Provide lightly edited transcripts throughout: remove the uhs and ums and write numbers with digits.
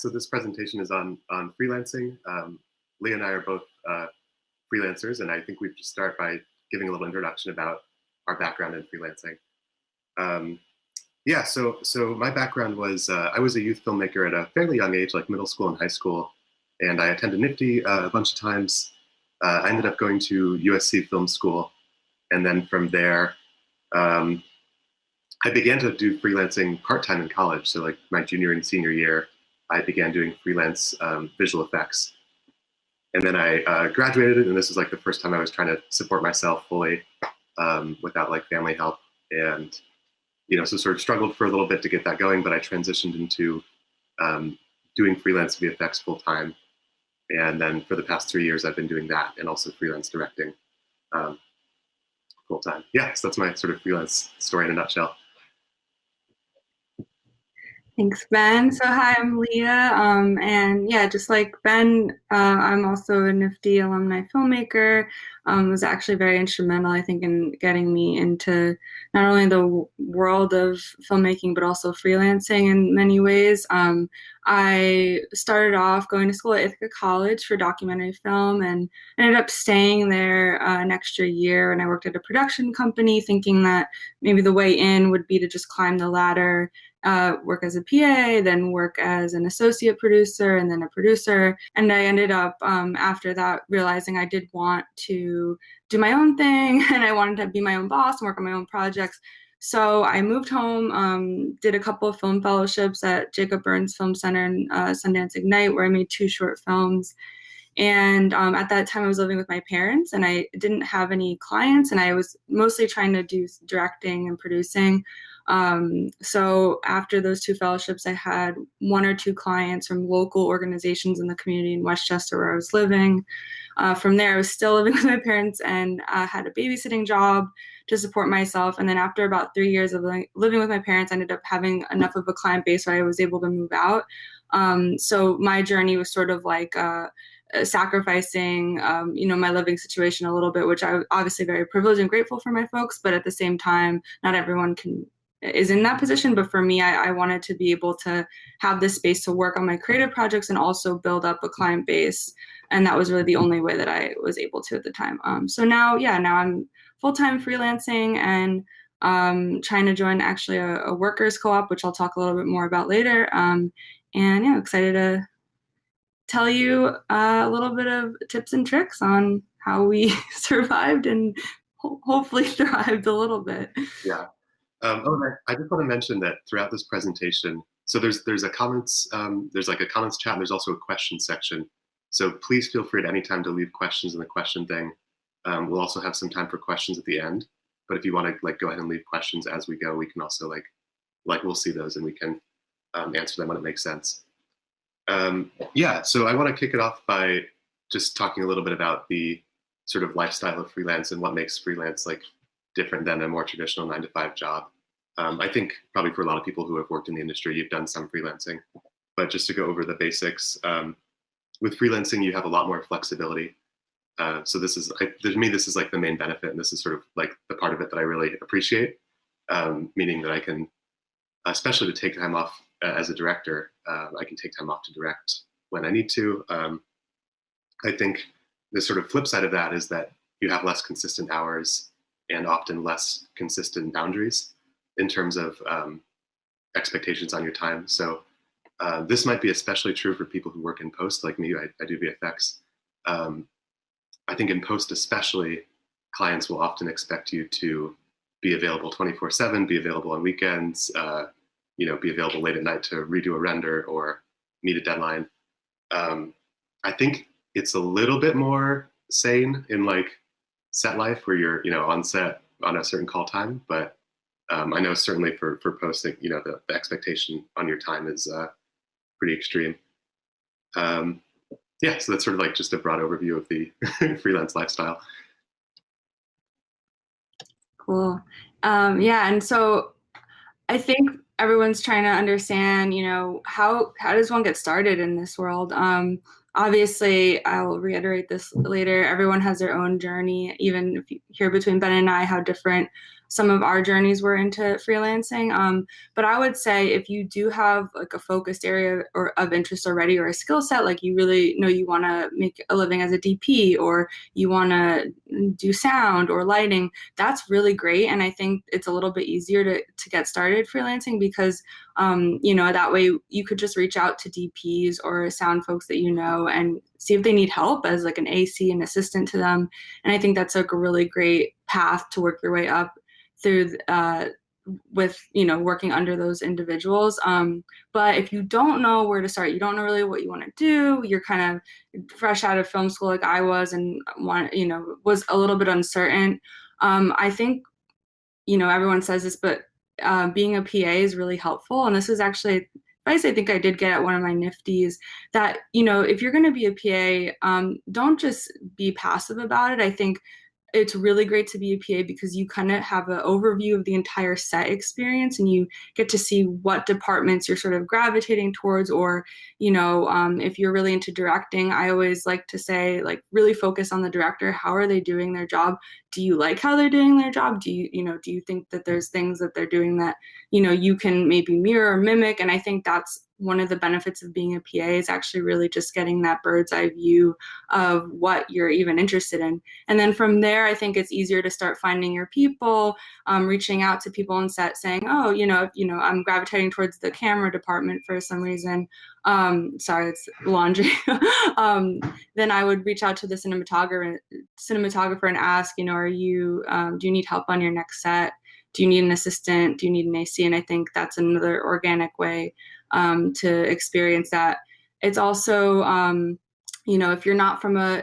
so this presentation is on freelancing. Leah and I are both freelancers, and I think we should start by giving a little introduction about our background in freelancing. Yeah, so my background was I was a youth filmmaker at a fairly young age, like middle school and high school, and I attended NFFTY a bunch of times. I ended up going to USC Film School, and then from there, I began to do freelancing part-time in college. So like my junior and senior year, I began doing freelance visual effects. And then I graduated, and this was like the first time I was trying to support myself fully without like family help. And, you know, so sort of struggled for a little bit to get that going, but I transitioned into doing freelance VFX full-time. And then for the past 3 years, I've been doing that and also freelance directing full-time. Yeah, so that's my sort of freelance story in a nutshell. Thanks, Ben. So hi, I'm Leah. And yeah, just like Ben, I'm also a NFFTY alumni filmmaker. Was actually very instrumental, I think, in getting me into not only the world of filmmaking, but also freelancing in many ways. I started off going to school at Ithaca College for documentary film and ended up staying there an extra year. And I worked at a production company thinking that maybe the way in would be to just climb the ladder, work as a PA, then work as an associate producer, and then a producer. And I ended up, after that, realizing I did want to do my own thing, and I wanted to be my own boss and work on my own projects. So I moved home, did a couple of film fellowships at Jacob Burns Film Center and Sundance Ignite, where I made 2 short films. And at that time, I was living with my parents, and I didn't have any clients, and I was mostly trying to do directing and producing. So after those 2 fellowships, I had 1 or 2 clients from local organizations in the community in Westchester where I was living. From there, I was still living with my parents and had a babysitting job to support myself. And then after about 3 years of living with my parents, I ended up having enough of a client base where I was able to move out. So my journey was sort of like sacrificing, you know, my living situation a little bit, which I was obviously very privileged and grateful for my folks, but at the same time, not everyone is in that position. But for me, I wanted to be able to have this space to work on my creative projects and also build up a client base. And that was really the only way that I was able to at the time. So now I'm full-time freelancing and trying to join actually a workers co-op, which I'll talk a little bit more about later. And yeah, excited to tell you a little bit of tips and tricks on how we survived and hopefully thrived a little bit. Yeah. I just want to mention that throughout this presentation, so there's a comments, there's like a comments chat, and there's also a question section. So please feel free at any time to leave questions in the question thing. We'll also have some time for questions at the end. But if you want to like go ahead and leave questions as we go, we can also like we'll see those and we can answer them when it makes sense. Yeah, so I want to kick it off by just talking a little bit about the sort of lifestyle of freelance and what makes freelance like different than a more traditional 9-to-5 job. I think probably for a lot of people who have worked in the industry, you've done some freelancing, but just to go over the basics, with freelancing, you have a lot more flexibility. So this is, to me, this is like the main benefit, and this is sort of like the part of it that I really appreciate, meaning that I can, especially to take time off as a director, I can take time off to direct when I need to. I think the sort of flip side of that is that you have less consistent hours and often less consistent boundaries in terms of expectations on your time. So this might be especially true for people who work in post, like me. I do VFX. I think in post especially, clients will often expect you to be available 24/7, be available on weekends, you know, be available late at night to redo a render or meet a deadline. I think it's a little bit more sane in like set life where you're, you know, on set on a certain call time, but I know certainly for posting, you know, the expectation on your time is pretty extreme. Yeah, so that's sort of like just a broad overview of the freelance lifestyle. Cool. Yeah, and so I think everyone's trying to understand, you know, how does one get started in this world? Obviously, I'll reiterate this later, everyone has their own journey, even if you hear between Ben and I how different some of our journeys were into freelancing. But I would say if you do have like a focused area or of interest already, or a skill set, like you really know you want to make a living as a DP, or you want to do sound or lighting, that's really great. And I think it's a little bit easier to get started freelancing because that way you could just reach out to DPs or sound folks that you know and see if they need help as like an AC, an assistant to them. And I think that's like a really great path to work your way up through with working under those individuals. But if you don't know where to start, you don't know really what you want to do, you're kind of fresh out of film school like I was, and was a little bit uncertain. I think everyone says this, but being a PA is really helpful. And this is actually advice I think I did get at one of my NFTYs, that, if you're going to be a PA, don't just be passive about it. I think it's really great to be a PA because you kind of have an overview of the entire set experience, and you get to see what departments you're sort of gravitating towards. Or, if you're really into directing, I always like to say, like, really focus on the director. How are they doing their job? Do you like how they're doing their job? Do you think that there's things that they're doing that, you can maybe mirror or mimic? And I think that's one of the benefits of being a PA, is actually really just getting that bird's eye view of what you're even interested in. And then from there, I think it's easier to start finding your people, reaching out to people on set saying, oh, I'm gravitating towards the camera department for some reason. Sorry, it's laundry. Then I would reach out to the cinematographer and ask, do you need help on your next set? Do you need an assistant? Do you need an AC? And I think that's another organic way to experience that. It's also, if you're not from a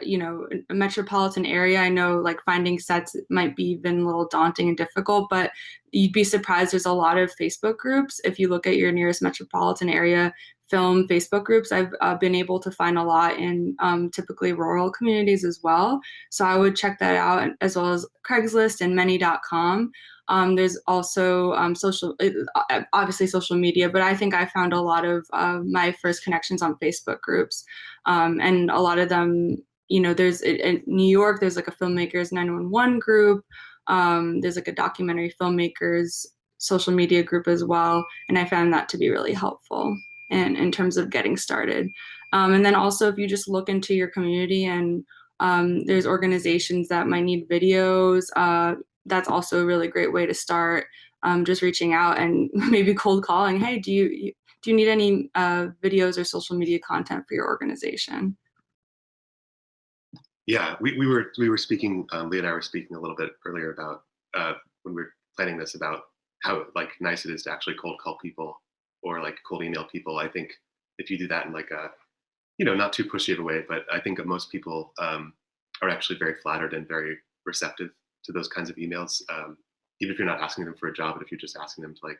metropolitan area, I know like finding sets might be even a little daunting and difficult, but you'd be surprised. There's a lot of Facebook groups. If you look at your nearest metropolitan area film Facebook groups, I've been able to find a lot in typically rural communities as well. So I would check that out, as well as Craigslist and many.com. There's also obviously social media, but I think I found a lot of my first connections on Facebook groups. And a lot of them, there's in New York, there's like a Filmmakers 911 group. There's like a documentary filmmakers social media group as well. And I found that to be really helpful in terms of getting started. And then also, if you just look into your community and there's organizations that might need videos, that's also a really great way to start. Just reaching out and maybe cold calling. Hey, do you need any videos or social media content for your organization? Yeah, we were speaking. Leah and I were speaking a little bit earlier about when we were planning this, about how like nice it is to actually cold call people or like cold email people. I think if you do that in like a not too pushy of a way, but I think that most people are actually very flattered and very receptive to those kinds of emails, even if you're not asking them for a job, but if you're just asking them to like,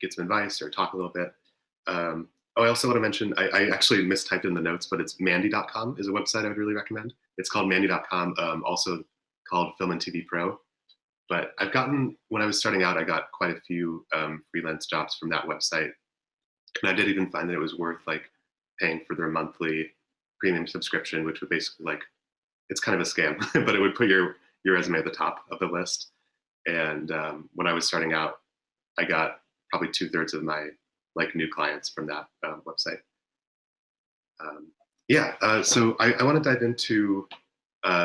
get some advice or talk a little bit. I also want to mention, I actually mistyped in the notes, but it's mandy.com is a website I would really recommend. It's called mandy.com, also called Film and TV Pro. But when I was starting out, I got quite a few freelance jobs from that website. And I did even find that it was worth like paying for their monthly premium subscription, which would basically like, it's kind of a scam, but it would put your resume at the top of the list. And when I was starting out, I got probably 2/3 of my like new clients from that website. So I want to dive into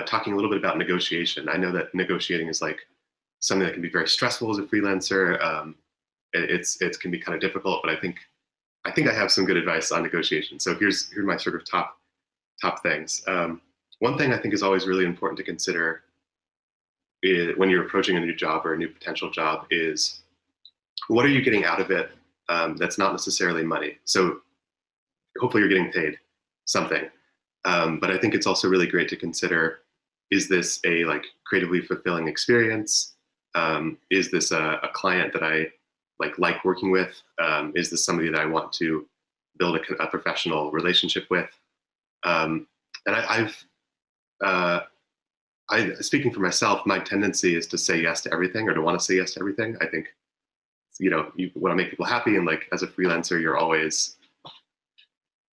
talking a little bit about negotiation. I know that negotiating is like something that can be very stressful as a freelancer. It can be kind of difficult, but I think I have some good advice on negotiation. So here's my sort of top things. One thing I think is always really important to consider when you're approaching a new job or a new potential job is, what are you getting out of it that's not necessarily money? So hopefully you're getting paid something. But I think it's also really great to consider, is this a like creatively fulfilling experience? Is this a client that I like working with? Is this somebody that I want to build a professional relationship with? And speaking for myself, my tendency is to say yes to everything, or to want to say yes to everything. I think, you want to make people happy. And like, as a freelancer, you're always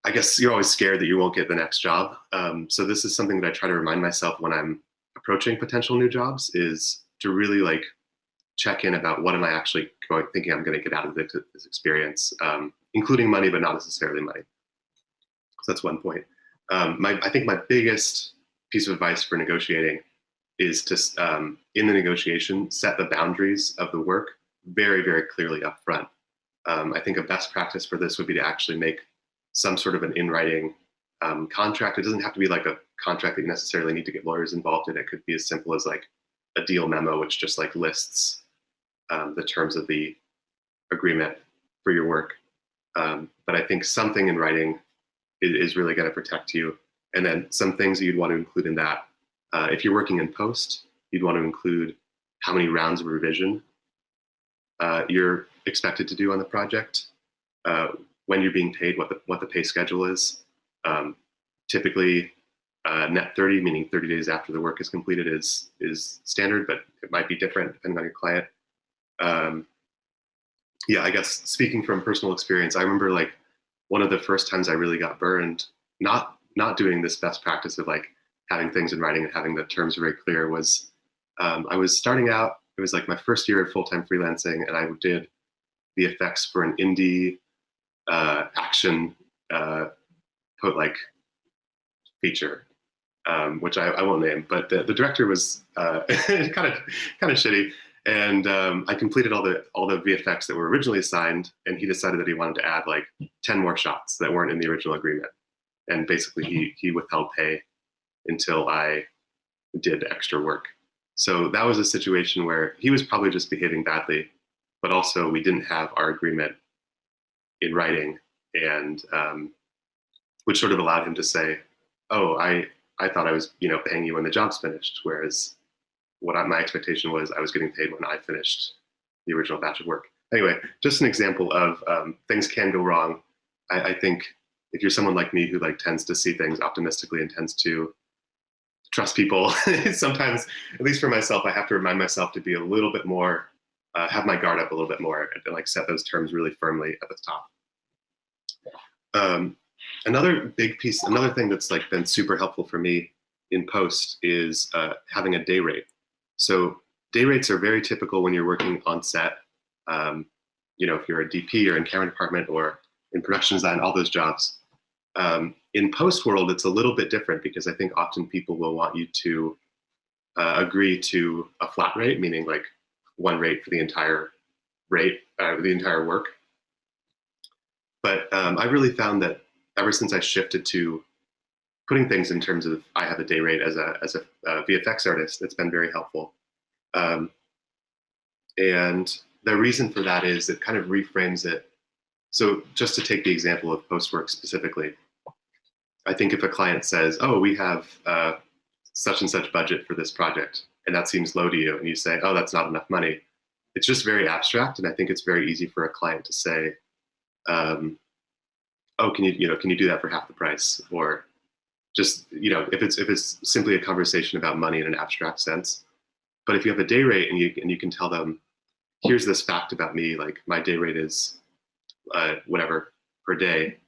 scared that you won't get the next job. So this is something that I try to remind myself when I'm approaching potential new jobs, is to really like check in about what am I actually thinking I'm going to get out of this experience, including money, but not necessarily money. So that's one point. I think my biggest piece of advice for negotiating is to, in the negotiation, set the boundaries of the work very, very clearly up front. I think a best practice for this would be to actually make some sort of an in-writing contract. It doesn't have to be like a contract that you necessarily need to get lawyers involved in. It could be as simple as like a deal memo, which just like lists the terms of the agreement for your work. But I think something in writing is really going to protect you. And then some things that you'd want to include in that. If you're working in post, you'd want to include how many rounds of revision you're expected to do on the project, when you're being paid, what the pay schedule is. Typically, net 30, meaning 30 days after the work is completed, is standard, but it might be different depending on your client. Yeah, I guess speaking from personal experience, I remember like one of the first times I really got burned, not doing this best practice of like having things in writing and having the terms very clear, was I was starting out. It was like my first year of full-time freelancing, and I did the effects for an indie action feature, which I won't name, but the director was kind of shitty, and I completed all the VFX that were originally assigned, and he decided that he wanted to add like 10 more shots that weren't in the original agreement, and basically he withheld pay until I did extra work. So that was a situation where he was probably just behaving badly, but also we didn't have our agreement in writing, and which sort of allowed him to say, "Oh, I thought I was paying you when the job's finished," whereas my expectation was I was getting paid when I finished the original batch of work. Anyway, just an example of things can go wrong. I think if you're someone like me who like tends to see things optimistically and tends to trust people, sometimes, at least for myself, I have to remind myself to be a little bit more, have my guard up a little bit more, and like set those terms really firmly at the top. Another thing that's like been super helpful for me in post is having a day rate. So day rates are very typical when you're working on set. If you're a DP or in camera department or in production design, all those jobs. In post world, it's a little bit different because I think often people will want you to agree to a flat rate, meaning like one rate for the entire work. But I really found that ever since I shifted to putting things in terms of I have a day rate as a VFX artist, it's been very helpful. And the reason for that is it kind of reframes it. So just to take the example of post work specifically, I think if a client says, "Oh, we have such and such budget for this project," and that seems low to you, and you say, "Oh, that's not enough money," it's just very abstract, and I think it's very easy for a client to say, "Oh, can you do that for half the price?" Or just if it's simply a conversation about money in an abstract sense. But if you have a day rate and you can tell them, "Here's this fact about me, like my day rate is whatever per day.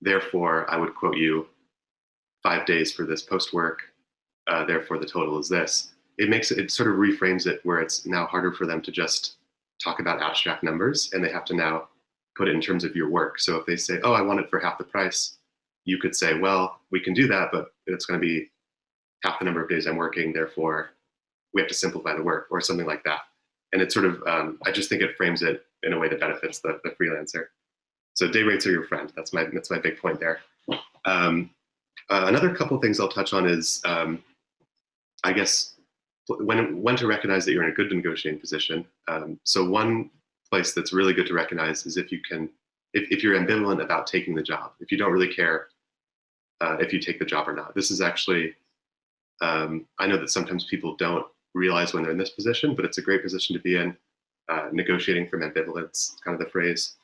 Therefore, I would quote you 5 days for this post work. Therefore, the total is this." It sort of reframes it where it's now harder for them to just talk about abstract numbers, and they have to now put it in terms of your work. So if they say, "Oh, I want it for half the price," you could say, "Well, we can do that, but it's going to be half the number of days I'm working. Therefore, we have to simplify the work," or something like that. And it's sort of, I just think it frames it in a way that benefits the freelancer. So day rates are your friend. That's my big point there. Another couple of things I'll touch on is, I guess, when to recognize that you're in a good negotiating position. So one place that's really good to recognize is if you're ambivalent about taking the job, if you don't really care if you take the job or not. This is actually, I know that sometimes people don't realize when they're in this position, but it's a great position to be in. Negotiating from ambivalence, kind of the phrase.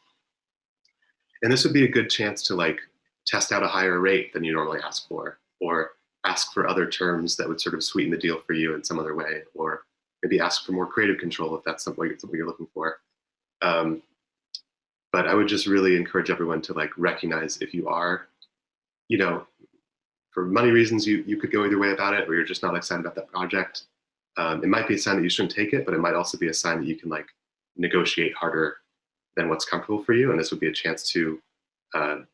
And this would be a good chance to like test out a higher rate than you normally ask for, or ask for other terms that would sort of sweeten the deal for you in some other way, or maybe ask for more creative control if that's something you're looking for. But I would just really encourage everyone to like recognize if you are, for money reasons, you could go either way about it, or you're just not excited about that project. It might be a sign that you shouldn't take it, but it might also be a sign that you can like negotiate harder than what's comfortable for you. And this would be a chance to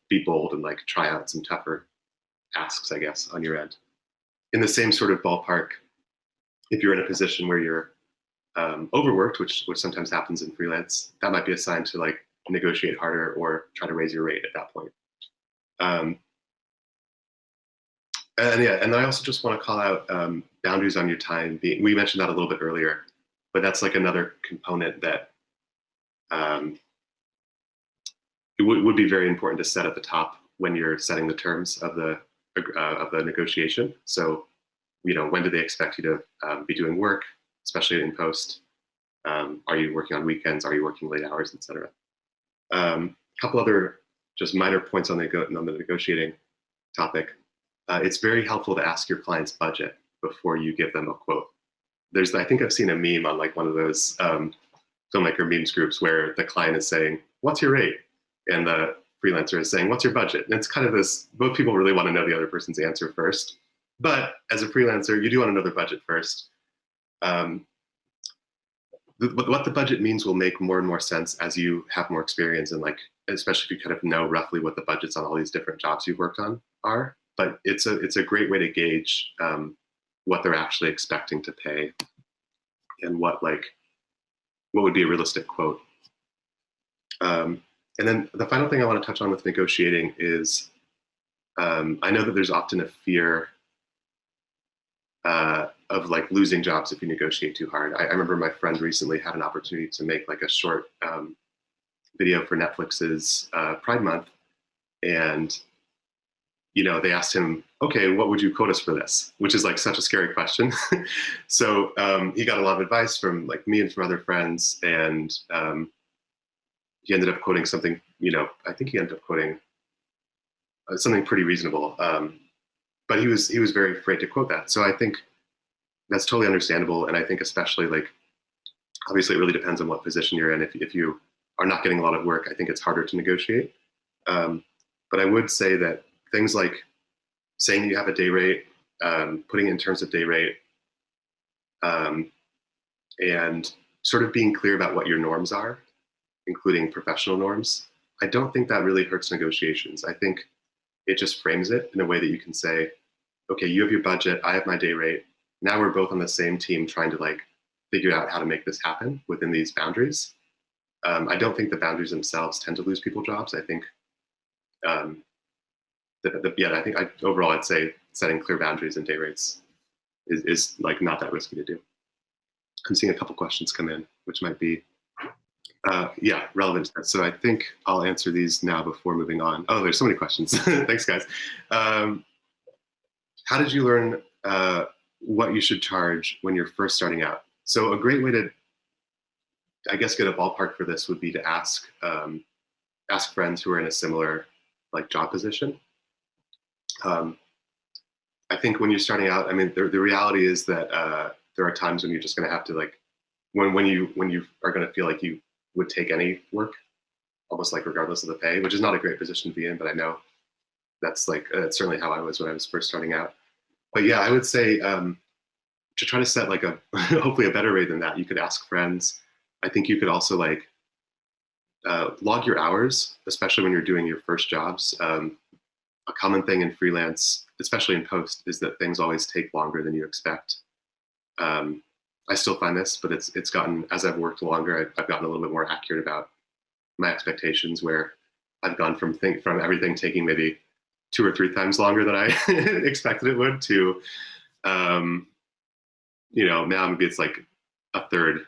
be bold and like try out some tougher asks, I guess, on your end. In the same sort of ballpark, if you're in a position where you're overworked, which sometimes happens in freelance, that might be a sign to like negotiate harder or try to raise your rate at that point. And yeah, and I also just want to call out boundaries on your time. We mentioned that a little bit earlier, but that's like another component that it would be very important to set at the top when you're setting the terms of the negotiation. So, you know, when do they expect you to be doing work, especially in post? Are you working on weekends? Are you working late hours, etc.? A couple other just minor points on the negotiating topic. It's very helpful to ask your client's budget before you give them a quote. I think I've seen a meme on like one of those filmmaker memes groups where the client is saying, "What's your rate?" and the freelancer is saying, "What's your budget?" And it's kind of this, both people really want to know the other person's answer first. But as a freelancer, you do want to know their budget first. What the budget means will make more and more sense as you have more experience, and like, especially if you kind of know roughly what the budgets on all these different jobs you've worked on are. But it's a great way to gauge what they're actually expecting to pay and what would be a realistic quote. And then the final thing I want to touch on with negotiating is I know that there's often a fear of like losing jobs if you negotiate too hard. I remember my friend recently had an opportunity to make like a short video for Netflix's Pride Month, and you know, they asked him, "Okay, what would you quote us for this?" Which is like such a scary question. So he got a lot of advice from like me and from other friends, and he ended up quoting something. You know, I think he ended up quoting something pretty reasonable. But he was very afraid to quote that. So I think that's totally understandable, and I think especially like, obviously it really depends on what position you're in. If you are not getting a lot of work, I think it's harder to negotiate. But I would say that things like saying you have a day rate, putting it in terms of day rate, and sort of being clear about what your norms are, including professional norms, I don't think that really hurts negotiations. I think it just frames it in a way that you can say, okay, you have your budget, I have my day rate. Now we're both on the same team trying to like figure out how to make this happen within these boundaries. I don't think the boundaries themselves tend to lose people jobs. I think, overall I'd say setting clear boundaries and day rates is like not that risky to do. I'm seeing a couple questions come in, which might be, relevant. So I think I'll answer these now before moving on. Oh, there's so many questions. Thanks, guys. How did you learn what you should charge when you're first starting out? So a great way to, I guess, get a ballpark for this would be to ask friends who are in a similar like job position. I think when you're starting out, I mean, the reality is that there are times when you're just going to have to like, when you are going to feel like you would take any work, almost like regardless of the pay, which is not a great position to be in, but I know that's like, that's certainly how I was when I was first starting out. But yeah, I would say to try to set like a, hopefully a better rate than that, you could ask friends. I think you could also like log your hours, especially when you're doing your first jobs. A common thing in freelance, especially in post, is that things always take longer than you expect. I still find this, but it's gotten, as I've worked longer, I've gotten a little bit more accurate about my expectations, where I've gone from everything taking maybe 2 or 3 times longer than I expected it would to, you know, now maybe it's like a third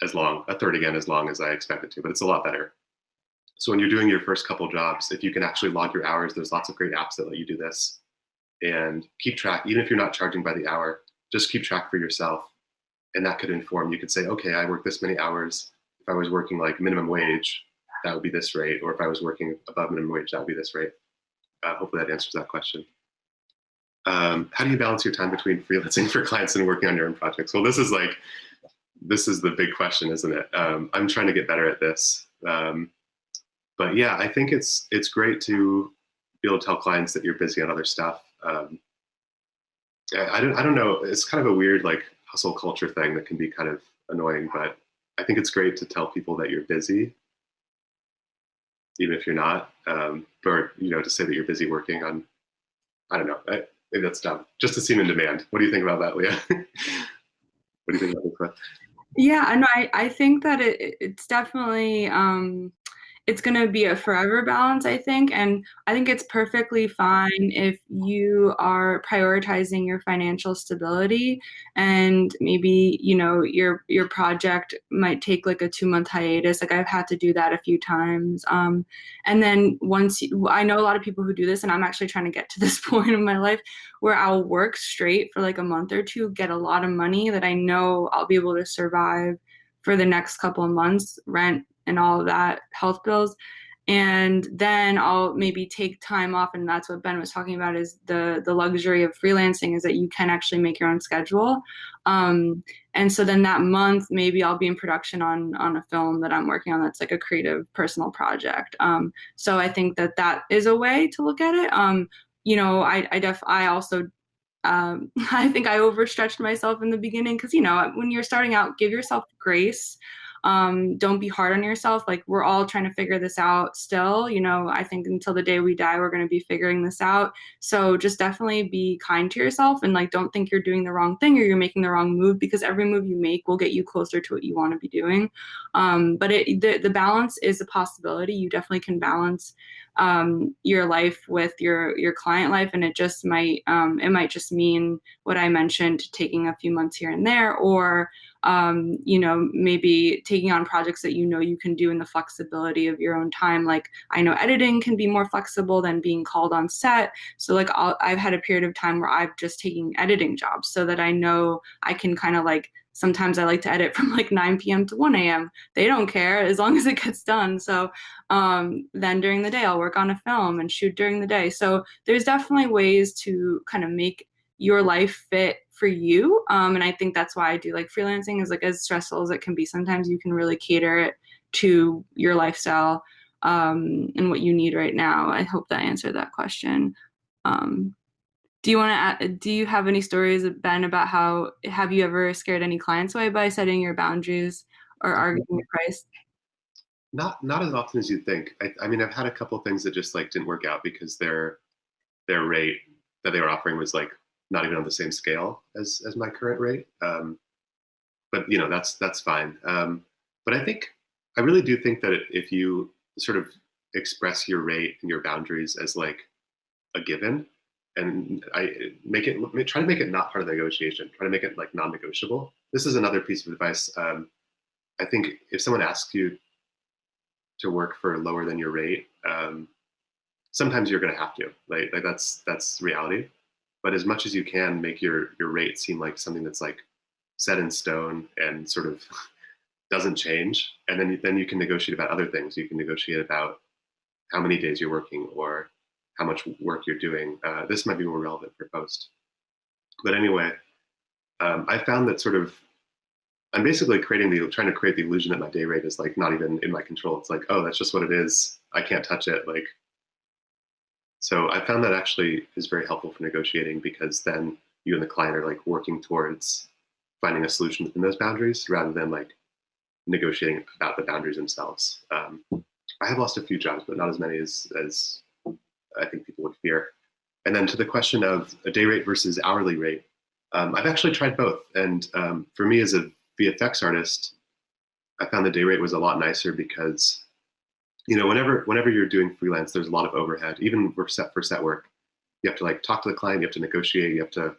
again as long as I expected to, but it's a lot better. So when you're doing your first couple jobs, if you can actually log your hours, there's lots of great apps that let you do this, and keep track. Even if you're not charging by the hour, just keep track for yourself. And that could inform, you could say, okay, I work this many hours. If I was working like minimum wage, that would be this rate. Or if I was working above minimum wage, that would be this rate. Hopefully that answers that question. How do you balance your time between freelancing for clients and working on your own projects? Well, this is the big question, isn't it? I'm trying to get better at this. But yeah, I think it's great to be able to tell clients that you're busy on other stuff. I don't know. It's kind of a weird like hustle culture thing that can be kind of annoying, but I think it's great to tell people that you're busy, even if you're not, or, to say that you're busy working on, I don't know, maybe that's dumb, just to seem in demand. What do you think about that, Leah? What do you think about this one? Yeah, I know. I think that it's definitely it's going to be a forever balance, I think. And I think it's perfectly fine if you are prioritizing your financial stability and maybe, your project might take like a 2-month hiatus. Like I've had to do that a few times. And then I know a lot of people who do this, and I'm actually trying to get to this point in my life where I'll work straight for like a month or two, get a lot of money that I know I'll be able to survive for the next couple of months, rent and all of that, health bills. And then I'll maybe take time off. And that's what Ben was talking about, is the luxury of freelancing, is that you can actually make your own schedule. And so then that month, maybe I'll be in production on a film that I'm working on that's like a creative personal project. So I think that is a way to look at it. I also I think I overstretched myself in the beginning because, when you're starting out, give yourself grace. Don't be hard on yourself. Like we're all trying to figure this out still. I think until the day we die, we're going to be figuring this out. So just definitely be kind to yourself and like don't think you're doing the wrong thing or you're making the wrong move, because every move you make will get you closer to what you want to be doing. But the balance is a possibility. You definitely can balance your life with your client life, and it might just mean what I mentioned, taking a few months here and there, or maybe taking on projects that you can do in the flexibility of your own time. Like I know editing can be more flexible than being called on set. So like I've had a period of time where I've just taken editing jobs so that I know I can kind of like, sometimes I like to edit from like 9 p.m. to 1 a.m. They don't care as long as it gets done. So then during the day, I'll work on a film and shoot during the day. So there's definitely ways to kind of make your life fit for you. And I think that's why I do like freelancing, is like as stressful as it can be. Sometimes you can really cater it to your lifestyle and what you need right now. I hope that answered that question. Do you have any stories, Ben, about have you ever scared any clients away by setting your boundaries or arguing your price? Not as often as you'd think. I mean, I've had a couple of things that just like didn't work out because their rate that they were offering was like not even on the same scale as my current rate. But that's fine. But I really do think that if you sort of express your rate and your boundaries as like a given, and try to make it not part of the negotiation, try to make it like non-negotiable. This is another piece of advice. I think if someone asks you to work for lower than your rate, sometimes you're going to have to, like that's reality. But as much as you can, make your rate seem like something that's like set in stone and sort of doesn't change. And then you can negotiate about other things. You can negotiate about how many days you're working or how much work you're doing. This might be more relevant for post. But anyway, I found that sort of, I'm basically trying to create the illusion that my day rate is like not even in my control. It's like, oh, that's just what it is. I can't touch it. Like, so I found that actually is very helpful for negotiating, because then you and the client are like working towards finding a solution within those boundaries rather than like negotiating about the boundaries themselves. I have lost a few jobs, but not as many as I think people would fear. And then to the question of a day rate versus hourly rate, I've actually tried both. And for me as a VFX artist, I found the day rate was a lot nicer because, whenever you're doing freelance, there's a lot of overhead. Even for set work, you have to like talk to the client, you have to negotiate, you have to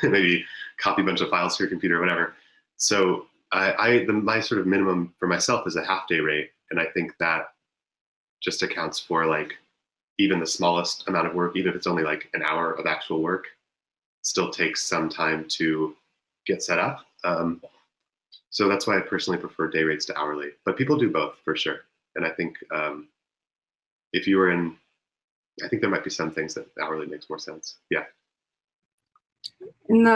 maybe copy a bunch of files to your computer or whatever. So my sort of minimum for myself is a half day rate. And I think that just accounts for like even the smallest amount of work, even if it's only like an hour of actual work, still takes some time to get set up. So that's why I personally prefer day rates to hourly, but people do both for sure. And I think if you were I think there might be some things that hourly makes more sense. Yeah. And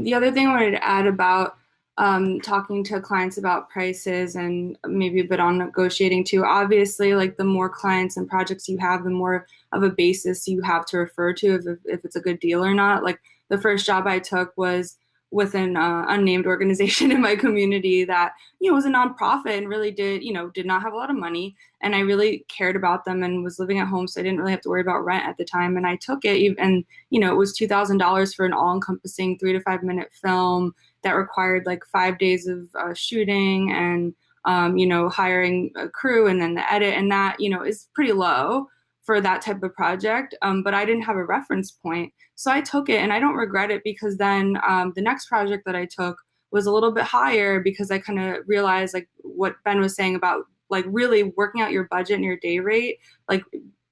the other thing I wanted to add about talking to clients about prices and maybe a bit on negotiating too. Obviously, like the more clients and projects you have, the more of a basis you have to refer to if it's a good deal or not. Like the first job I took was with an unnamed organization in my community that, was a nonprofit and really did not have a lot of money. And I really cared about them and was living at home, so I didn't really have to worry about rent at the time. And I took it, and, it was $2,000 for an all-encompassing 3 to 5 minute film that required like 5 days of shooting and, hiring a crew and then the edit. And that, is pretty low for that type of project. But I didn't have a reference point. So I took it, and I don't regret it, because then the next project that I took was a little bit higher, because I kind of realized, like what Ben was saying about like really working out your budget and your day rate, like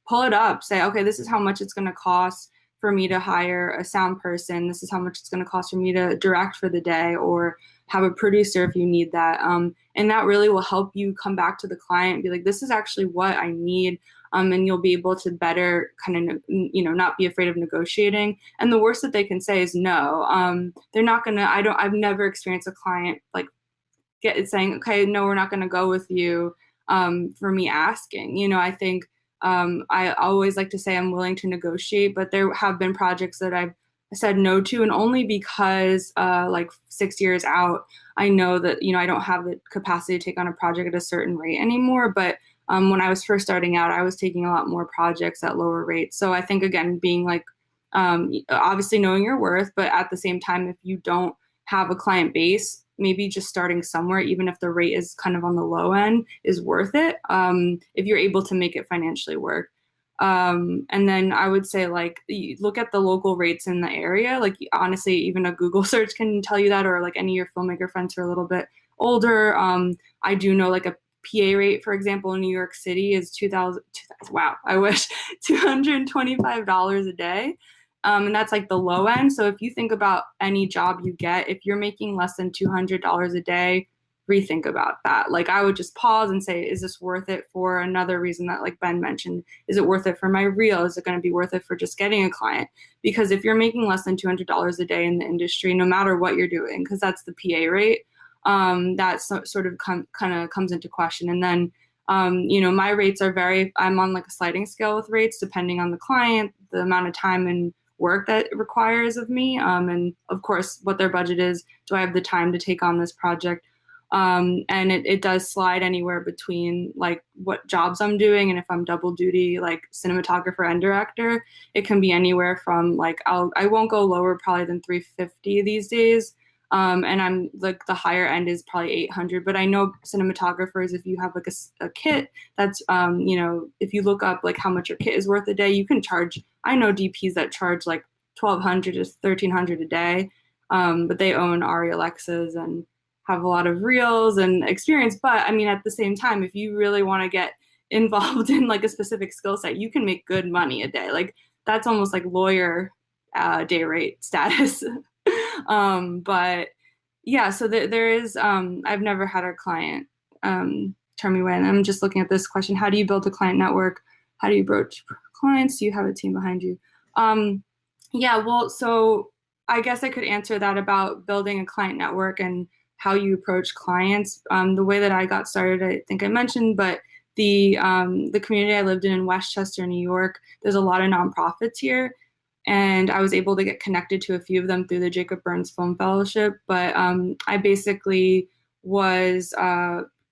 pull it up, say, okay, this is how much it's going to cost for me to hire a sound person. This is how much it's going to cost for me to direct for the day, or have a producer if you need that. And that really will help you come back to the client and be like, this is actually what I need. And you'll be able to better kind of, not be afraid of negotiating. And the worst that they can say is no. They're not going to, I've never experienced a client like saying, okay, no, we're not going to go with you for me asking. I think I always like to say I'm willing to negotiate, but there have been projects that I've said no to, and only because like 6 years out, I know that, I don't have the capacity to take on a project at a certain rate anymore. But when I was first starting out, I was taking a lot more projects at lower rates. So I think, again, being like, obviously knowing your worth, but at the same time, if you don't have a client base, maybe just starting somewhere, even if the rate is kind of on the low end, is worth it if you're able to make it financially work. And then I would say, like, look at the local rates in the area. Like, honestly, even a Google search can tell you that, or like any of your filmmaker friends who are a little bit older. I do know like a PA rate, for example, in New York City is wow, I wish, $225 a day. And that's like the low end. So if you think about any job you get, if you're making less than $200 a day, rethink about that. Like, I would just pause and say, is this worth it for another reason that like Ben mentioned? Is it worth it for my reel? Is it going to be worth it for just getting a client? Because if you're making less than $200 a day in the industry, no matter what you're doing, because that's the PA rate, that sort of kind of comes into question. And then, my rates are I'm on like a sliding scale with rates, depending on the client, the amount of time and work that it requires of me. And of course, what their budget is. Do I have the time to take on this project? And it does slide anywhere between like what jobs I'm doing, and if I'm double duty, like cinematographer and director, it can be anywhere from like, I won't go lower probably than $350 these days. And I'm like, the higher end is probably $800, but I know cinematographers, if you have like a kit that's, if you look up like how much your kit is worth a day, you can charge. I know DPs that charge like $1,200 to $1,300 a day, but they own ARRI Alexas and have a lot of reels and experience. But I mean, at the same time, if you really want to get involved in like a specific skill set, you can make good money a day. Like, that's almost like lawyer day rate status. But yeah, so there is, I've never had a client turn me away. And I'm just looking at this question: how do you build a client network? How do you approach clients? Do you have a team behind you? Yeah, well, so I guess I could answer that about building a client network and how you approach clients. The way that I got started, I think I mentioned, but the community I lived in Westchester, New York, there's a lot of nonprofits here. And I was able to get connected to a few of them through the Jacob Burns Film Fellowship. But I basically was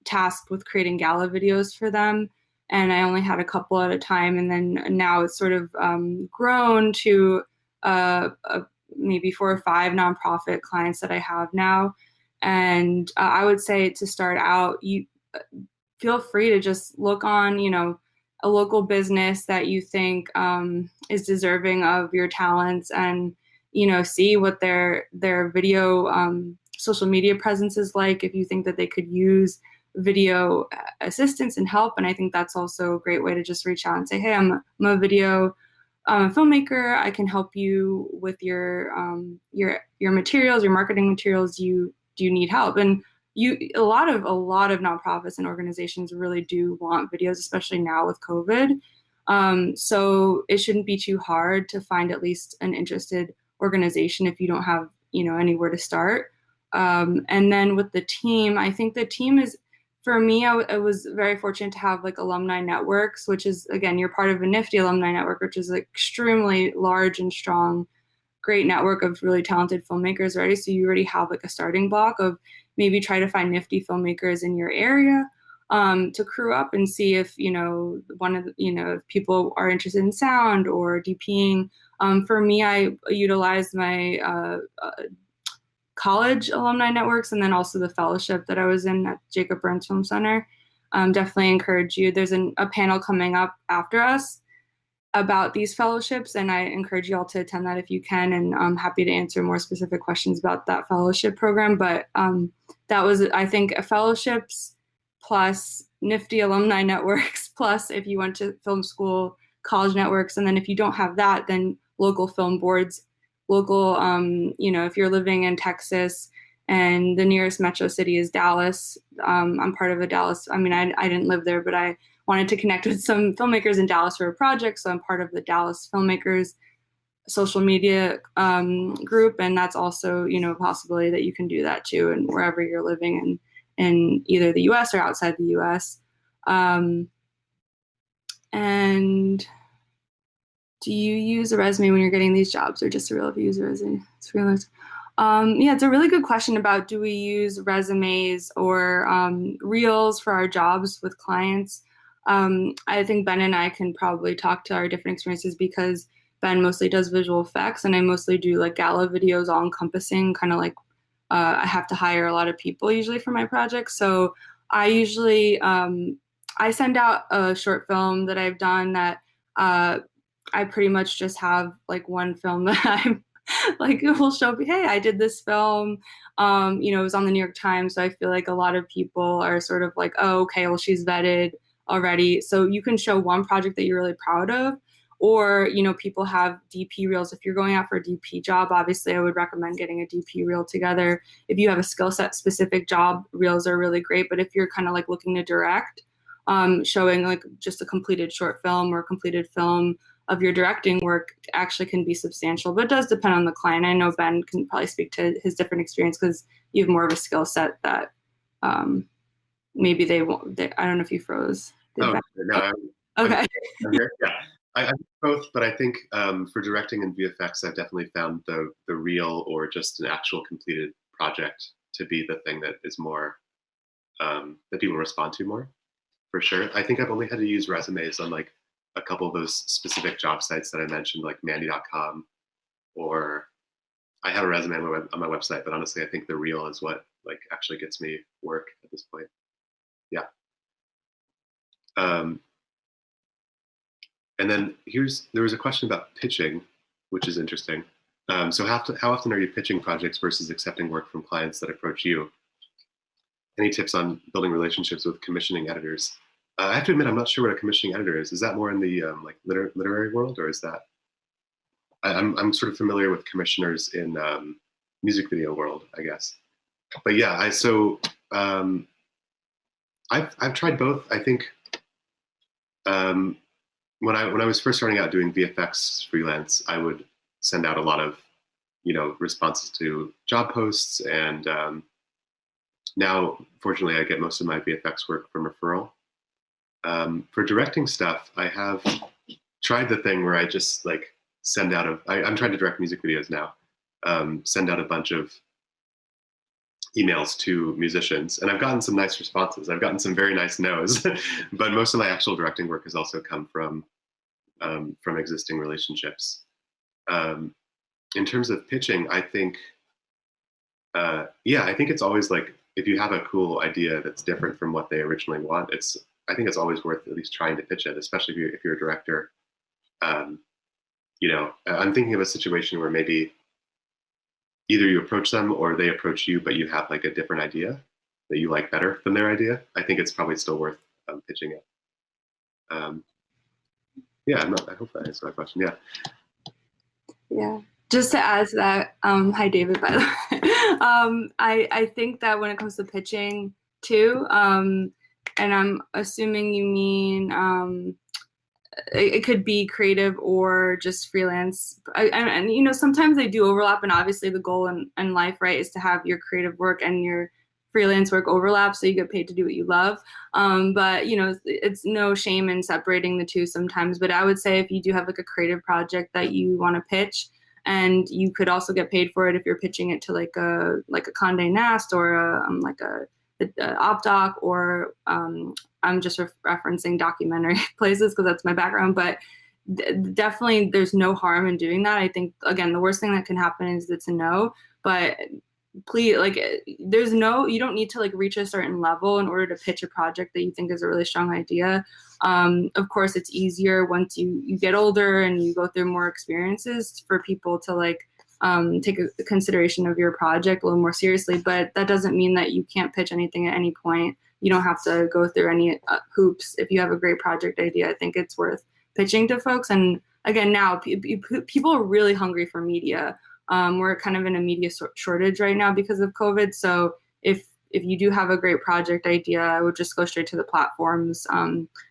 tasked with creating gala videos for them. And I only had a couple at a time. And then now it's sort of grown to maybe 4 or 5 nonprofit clients that I have now. And I would say, to start out, you feel free to just look on, a local business that you think is deserving of your talents, and see what their video social media presence is like, if you think that they could use video assistance and help. And I think that's also a great way to just reach out and say, hey, I'm a video filmmaker. I can help you with your materials, your marketing materials. Do you need help? And a lot of nonprofits and organizations really do want videos, especially now with COVID. So it shouldn't be too hard to find at least an interested organization if you don't have, anywhere to start. And then with the team, I think the team is, for me, I was very fortunate to have like alumni networks, which is, again, you're part of a NFFTY alumni network, which is extremely large and strong great network of really talented filmmakers already. So you already have like a starting block of maybe try to find nifty filmmakers in your area to crew up and see if, if people are interested in sound or DPing. For me, I utilized my college alumni networks and then also the fellowship that I was in at Jacob Burns Film Center. Definitely encourage you. There's a panel coming up after us about these fellowships, and I encourage you all to attend that if you can, and I'm happy to answer more specific questions about that fellowship program. But that was, I think, a fellowships plus nifty alumni networks, plus if you went to film school, college networks, and then if you don't have that, then local film boards, local, if you're living in Texas and the nearest metro city is Dallas, I'm part of a Dallas, I didn't live there, but I wanted to connect with some filmmakers in Dallas for a project, so I'm part of the Dallas Filmmakers social media group, and that's also, a possibility that you can do that too, and wherever you're living in either the U.S. or outside the U.S. And do you use a resume when you're getting these jobs, or just a real use a resume? It's freelance. It's a really good question about do we use resumes or reels for our jobs with clients. I think Ben and I can probably talk to our different experiences because Ben mostly does visual effects and I mostly do like gala videos, all encompassing, kind of like I have to hire a lot of people usually for my projects. So I usually, I send out a short film that I've done that I pretty much just have like one film that I'm like, it will show me, hey, I did this film. It was on the New York Times. So I feel like a lot of people are sort of like, oh, okay, well, she's vetted already. So you can show one project that you're really proud of, or, people have DP reels. If you're going out for a DP job, obviously I would recommend getting a DP reel together. If you have a skill set specific job, reels are really great. But if you're kind of like looking to direct, showing like just a completed short film or completed film of your directing work actually can be substantial, but it does depend on the client. I know Ben can probably speak to his different experience because you have more of a skill set that maybe they won't. I don't know if you froze. No, okay. I'm here. Yeah, I do both, but I think for directing and VFX, I've definitely found the reel or just an actual completed project to be the thing that is more that people respond to more, for sure. I think I've only had to use resumes on like a couple of those specific job sites that I mentioned, like Mandy.com, or I have a resume on my website, but honestly, I think the reel is what like actually gets me work at this point. Yeah. And then there was a question about pitching, which is interesting. So how often are you pitching projects versus accepting work from clients that approach you? Any tips on building relationships with commissioning editors? I have to admit, I'm not sure what a commissioning editor is. Is that more in the like literary world, or is that? I'm sort of familiar with commissioners in music video world, I guess. But yeah, I've tried both. I think when I was first starting out doing VFX freelance, I would send out a lot of responses to job posts, and now fortunately I get most of my VFX work from referral. For directing stuff, I have tried the thing where I just like send out I'm trying to direct music videos now, send out a bunch of emails to musicians, and I've gotten some nice responses. I've gotten some very nice no's, but most of my actual directing work has also come from existing relationships. In terms of pitching, I think, I think it's always like, if you have a cool idea that's different from what they originally want, I think it's always worth at least trying to pitch it, especially if you're a director. I'm thinking of a situation where maybe either you approach them or they approach you, but you have like a different idea that you like better than their idea. I think it's probably still worth pitching it. I hope that answers my question. Yeah. Yeah. Just to add to that, hi David, by the way. I think that when it comes to pitching too, and I'm assuming you mean it could be creative or just freelance. And sometimes they do overlap, and obviously the goal in life, right, is to have your creative work and your freelance work overlap so you get paid to do what you love. But it's no shame in separating the two sometimes. But I would say if you do have like a creative project that you want to pitch, And you could also get paid for it if you're pitching it to like a Condé Nast or like a OpDoc, or I'm just referencing documentary places because that's my background. But definitely there's no harm in doing that. I think, again, the worst thing that can happen is it's a no, but please, like, you don't need to like reach a certain level in order to pitch a project that you think is a really strong idea. Of course, it's easier once you get older and you go through more experiences for people to like take a consideration of your project a little more seriously, but that doesn't mean that you can't pitch anything at any point. You don't have to go through any hoops. If you have a great project idea, I think it's worth pitching to folks. And again, now people are really hungry for media. We're kind of in a media shortage right now because of COVID. So if you do have a great project idea, I would just go straight to the platforms.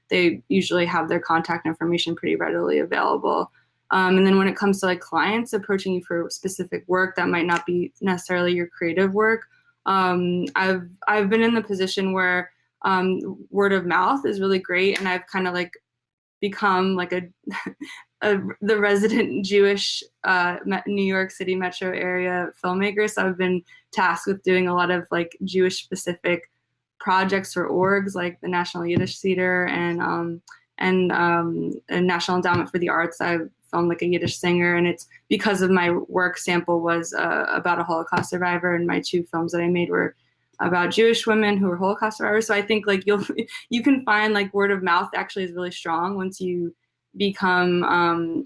They usually have their contact information pretty readily available. And then when it comes to like clients approaching you for specific work that might not be necessarily your creative work, I've been in the position where word of mouth is really great, and I've kind of like become like the resident Jewish New York City metro area filmmaker. So I've been tasked with doing a lot of like Jewish specific projects or orgs, like the National Yiddish Theater and National Endowment for the Arts. I filmed like a Yiddish singer, and it's because of my work sample was about a Holocaust survivor, and my 2 films that I made were about Jewish women who were Holocaust survivors. So I think like you can find like word of mouth actually is really strong once you become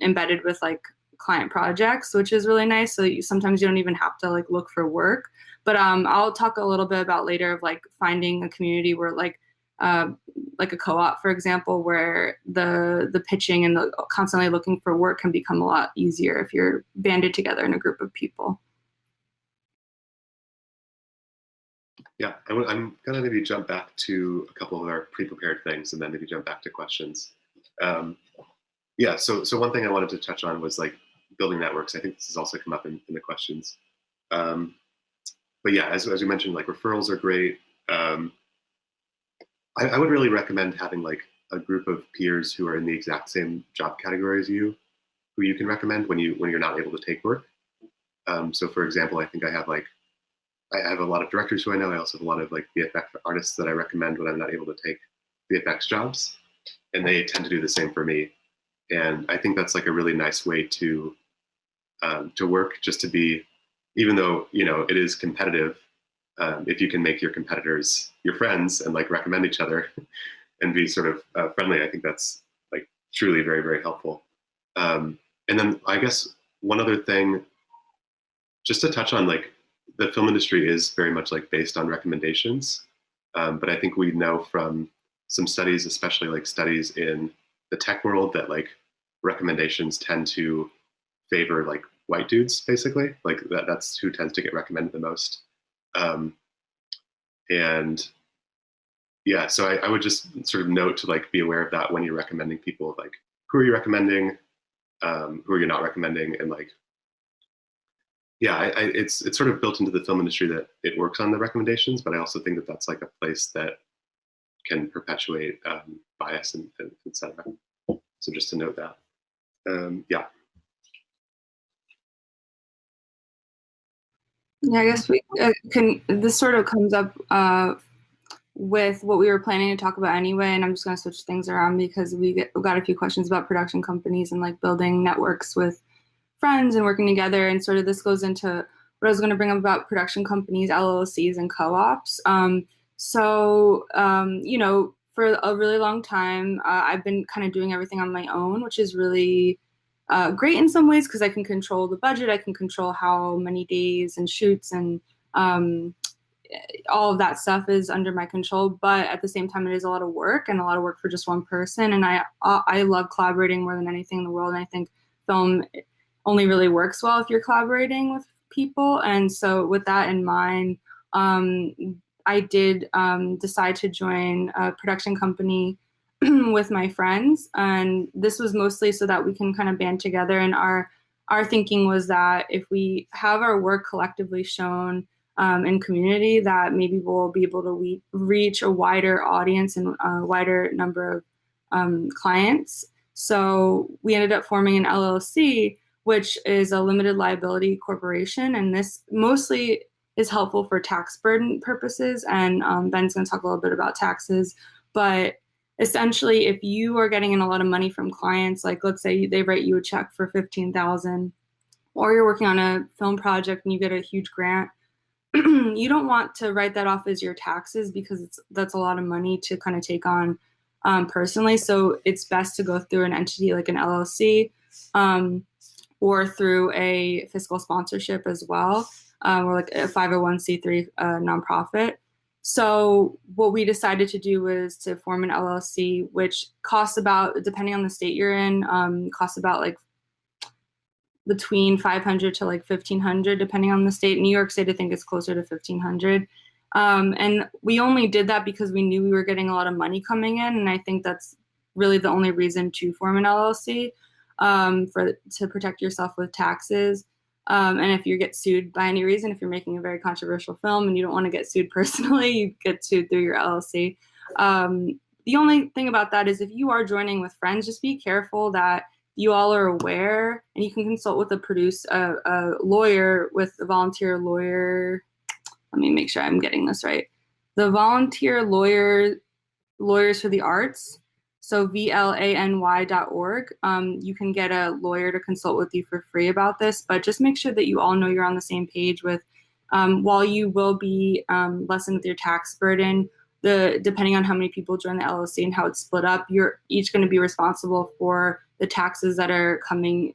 embedded with like client projects, which is really nice. So sometimes you don't even have to like look for work. But I'll talk a little bit about later of like finding a community where like a co-op, for example, where the pitching and the constantly looking for work can become a lot easier if you're banded together in a group of people. Yeah, I'm gonna maybe jump back to a couple of our pre-prepared things and then maybe jump back to questions. Yeah, so one thing I wanted to touch on was like building networks. I think this has also come up in the questions. But yeah, as we mentioned, like referrals are great. I would really recommend having like a group of peers who are in the exact same job category as you, who you can recommend when you're not able to take work. So for example, I think I have a lot of directors who I know. I also have a lot of like VFX artists that I recommend when I'm not able to take VFX jobs, and they tend to do the same for me. And I think that's like a really nice way to work, just to be, even though it is competitive. If you can make your competitors your friends and like recommend each other and be sort of friendly, I think that's like truly very, very helpful. And then I guess one other thing, just to touch on, like the film industry is very much like based on recommendations. But I think we know from some studies, especially like studies in the tech world, that like recommendations tend to favor like white dudes, basically. Like that's who tends to get recommended the most. And yeah, so I would just sort of note to like be aware of that when you're recommending people, like who are you recommending, who are you not recommending, and like, yeah, it's sort of built into the film industry that it works on the recommendations, but I also think that that's like a place that can perpetuate bias and et cetera. So just to note that, yeah. Yeah, I guess we this sort of comes up with what we were planning to talk about anyway, and I'm just going to switch things around because we got a few questions about production companies and like building networks with friends and working together, and sort of this goes into what I was going to bring up about production companies, LLCs, and co-ops. For a really long time, I've been kind of doing everything on my own, which is really great in some ways because I can control the budget, I can control how many days and shoots and all of that stuff is under my control. But at the same time, it is a lot of work and a lot of work for just one person. And I love collaborating more than anything in the world. And I think film only really works well if you're collaborating with people. And so with that in mind, I did decide to join a production company with my friends, and this was mostly so that we can kind of band together. And our thinking was that if we have our work collectively shown in community, that maybe we'll be able to reach a wider audience and a wider number of clients. So we ended up forming an LLC which is a limited liability corporation. And this mostly is helpful for tax burden purposes. And Ben's going to talk a little bit about taxes. But essentially, if you are getting in a lot of money from clients, like let's say they write you a check for $15,000, or you're working on a film project and you get a huge grant, you don't want to write that off as your taxes because that's a lot of money to kind of take on personally. So it's best to go through an entity like an LLC or through a fiscal sponsorship as well, or like a 501c3 nonprofit. So what we decided to do was to form an LLC, which costs about, depending on the state you're in, costs about like between $500 to like $1,500, depending on the state. New York State, I think, is closer to $1,500. And we only did that because we knew we were getting a lot of money coming in, and I think that's really the only reason to form an LLC, to protect yourself with taxes. And if you get sued by any reason, if you're making a very controversial film and you don't want to get sued personally, you get sued through your LLC. The only thing about that is if you are joining with friends, just be careful that you all are aware, and you can consult with a lawyer, with a volunteer lawyer. Let me make sure I'm getting this right. The volunteer lawyers for the arts. So VLANY.org. You can get a lawyer to consult with you for free about this, but just make sure that you all know you're on the same page with, while you will be lessened with your tax burden, depending on how many people join the LLC and how it's split up, you're each going to be responsible for the taxes that are coming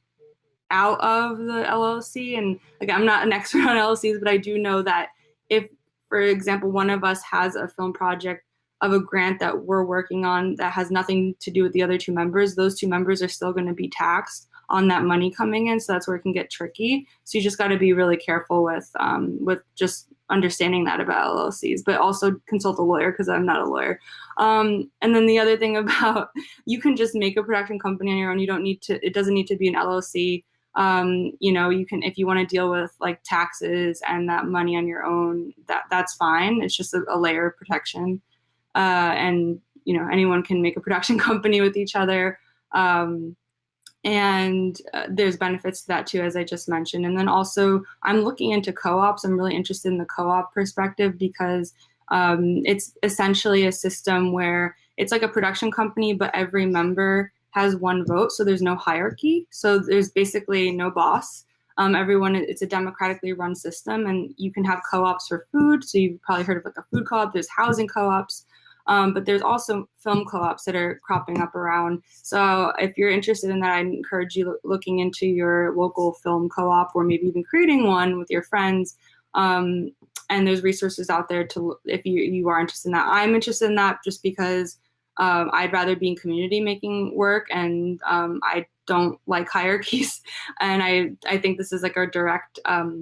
out of the LLC. And like, I'm not an expert on LLCs, but I do know that if, for example, one of us has a film project of a grant that we're working on that has nothing to do with the other two members, those two members are still going to be taxed on that money coming in. So that's where it can get tricky. So you just got to be really careful with just understanding that about LLCs, but also consult a lawyer, because I'm not a lawyer. And then the other thing about, you can just make a production company on your own. You don't need to, it doesn't need to be an LLC. You can, if you want to deal with like taxes and that money on your own, that's fine. It's just a layer of protection. And anyone can make a production company with each other. And there's benefits to that too, as I just mentioned. And then also I'm looking into co-ops. I'm really interested in the co-op perspective because it's essentially a system where it's like a production company, but every member has one vote. So there's no hierarchy. So there's basically no boss. It's a democratically run system, and you can have co-ops for food. So you've probably heard of like a food co-op. There's housing co-ops. But there's also film co-ops that are cropping up around. So if you're interested in that, I encourage you looking into your local film co-op, or maybe even creating one with your friends. And there's resources out there if you are interested in that. I'm interested in that just because I'd rather be in community making work, and I don't like hierarchies. And I think this is like our direct, what's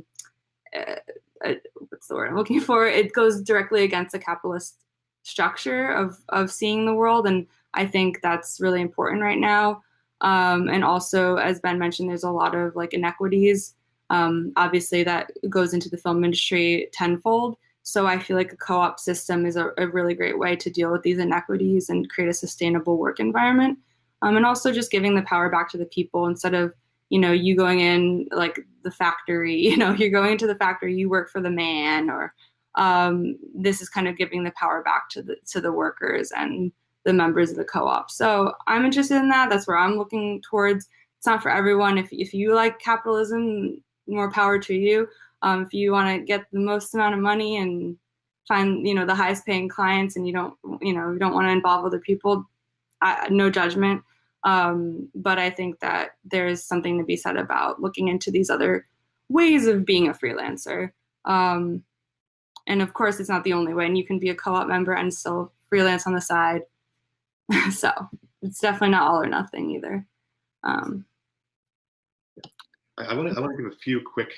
the word I'm looking for? It goes directly against the capitalist structure of seeing the world, and I think that's really important right now. And also, as Ben mentioned, there's a lot of like inequities. Obviously, that goes into the film industry tenfold. So I feel like a co-op system is a really great way to deal with these inequities and create a sustainable work environment. And also just giving the power back to the people, instead of you going in like the factory. You're going into the factory, you work for the man, or this is kind of giving the power back to the workers and the members of the co-op. So I'm interested in that. That's where I'm looking towards. It's not for everyone. If you like capitalism, more power to you. If you want to get the most amount of money and find the highest paying clients, and you don't want to involve other people, no judgment. But I think that there's something to be said about looking into these other ways of being a freelancer. And of course, it's not the only way, and you can be a co-op member and still freelance on the side. So it's definitely not all or nothing either. I want to give a few quick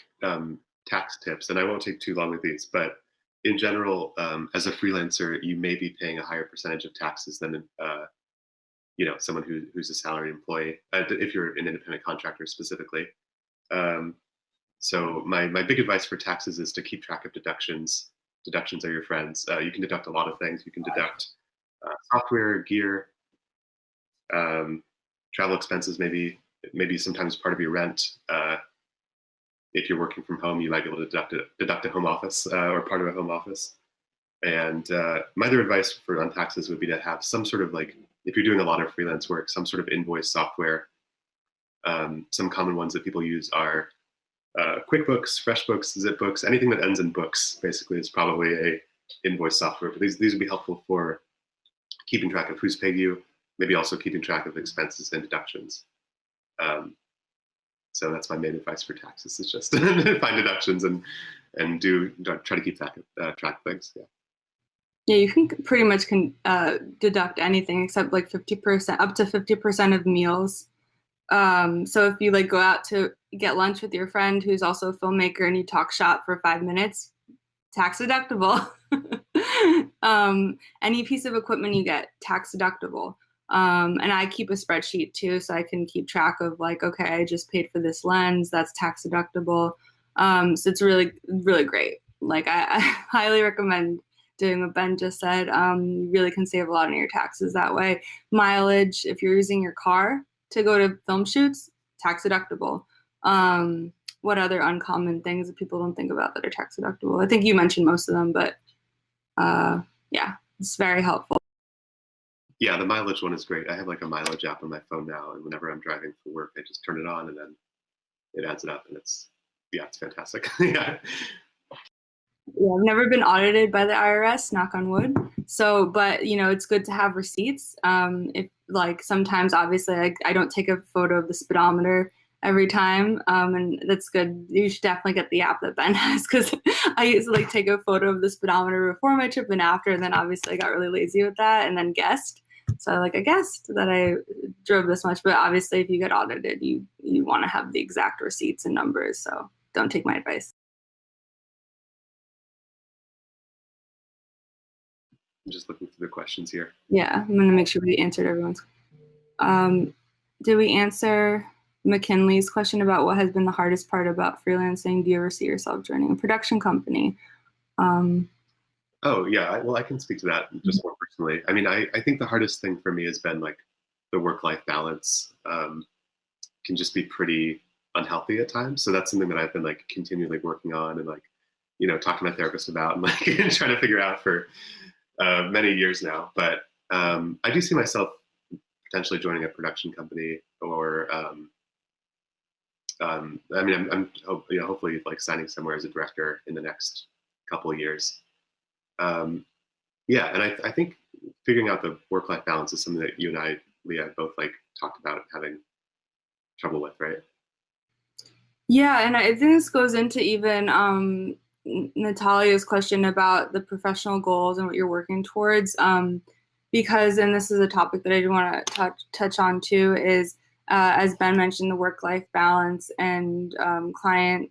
tax tips, and I won't take too long with these. But in general, as a freelancer, you may be paying a higher percentage of taxes than someone who's a salary employee. If you're an independent contractor specifically. So my big advice for taxes is to keep track of deductions. Deductions are your friends. You can deduct a lot of things. You can deduct software, gear, travel expenses, maybe maybe sometimes part of your rent. If you're working from home, you might be able to deduct a home office or part of a home office. And my other advice for on taxes would be to have some sort of like, if you're doing a lot of freelance work, some sort of invoice software. Some common ones that people use are QuickBooks, FreshBooks, ZipBooks, anything that ends in books basically is probably a invoice software. But these would be helpful for keeping track of who's paid you, maybe also keeping track of expenses and deductions. So that's my main advice for taxes, is just find deductions and try to keep track of things. Yeah. Yeah, you can pretty much deduct anything except like 50%, up to 50% of meals. So if you like go out to get lunch with your friend who's also a filmmaker and you talk shop for 5 minutes, tax deductible. Any piece of equipment you get, tax deductible. And I keep a spreadsheet too, so I can keep track of like, okay, I just paid for this lens, that's tax deductible. So it's really, really great. Like I highly recommend doing what Ben just said. You really can save a lot on your taxes that way. Mileage, if you're using your car to go to film shoots, tax deductible. What other uncommon things that people don't think about that are tax deductible? I think you mentioned most of them, but yeah, it's very helpful. Yeah, the mileage one is great. I have like a mileage app on my phone now, and whenever I'm driving for work, I just turn it on and then it adds it up, and it's fantastic. Yeah. Yeah, I've never been audited by the IRS, knock on wood. So, but you know, it's good to have receipts. If like sometimes, obviously, I don't take a photo of the speedometer every time, and that's good. You should definitely get the app that Ben has, because I used to like take a photo of the speedometer before my trip and after, and then obviously I got really lazy with that, and then guessed. So I guessed that I drove this much, but obviously, if you get audited, you want to have the exact receipts and numbers. So don't take my advice. I'm just looking through the questions here. Yeah, I'm going to make sure we answered everyone's. Did we answer McKinley's question about what has been the hardest part about freelancing? Do you ever see yourself joining a production company? Oh yeah, well I can speak to that just more personally. I mean, I think the hardest thing for me has been like the work-life balance can just be pretty unhealthy at times. So that's something that I've been like continually working on and like, talking to my therapist about and like trying to figure out for many years now. But I do see myself potentially joining a production company or I mean, I'm hopefully like signing somewhere as a director in the next couple of years. Yeah, and I think figuring out the work-life balance is something that you and I, Leah, both like talked about having trouble with, right? Yeah, and I think this goes into even Natalia's question about the professional goals and what you're working towards. Because, and this is a topic that I do want to touch on too, is as Ben mentioned, the work-life balance and client